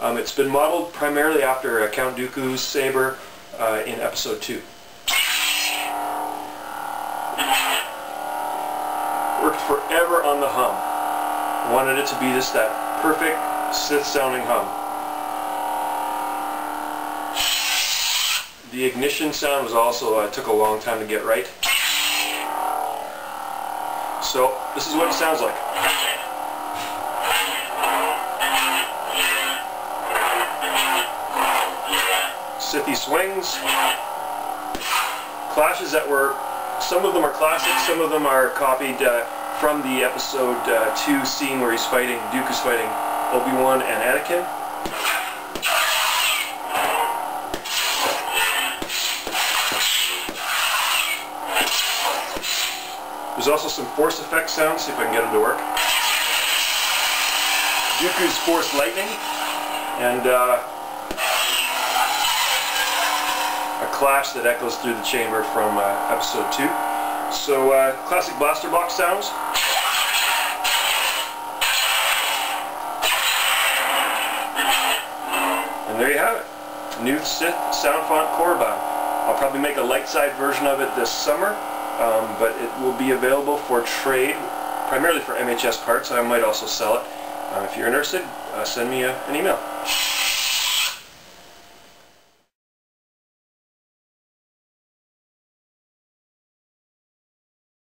It's been modeled primarily after Count Dooku's saber in Episode 2. Worked forever on the hum. Wanted it to be just that perfect Sith sounding hum. The ignition sound was also took a long time to get right. So this is what it sounds like. Sithy swings. Clashes that were, some of them are classic, some of them are copied from the Episode 2 scene where he's fighting, Dooku's fighting Obi-Wan and Anakin. There's also some force effect sounds, see if I can get them to work. Dooku's force lightning, and a clash that echoes through the chamber from Episode 2. So classic blaster box sounds. And there you have it. New Sith sound font Korriban. I'll probably make a light side version of it this summer. But it will be available for trade, primarily for MHS parts. I might also sell it. If you're interested, send me an email.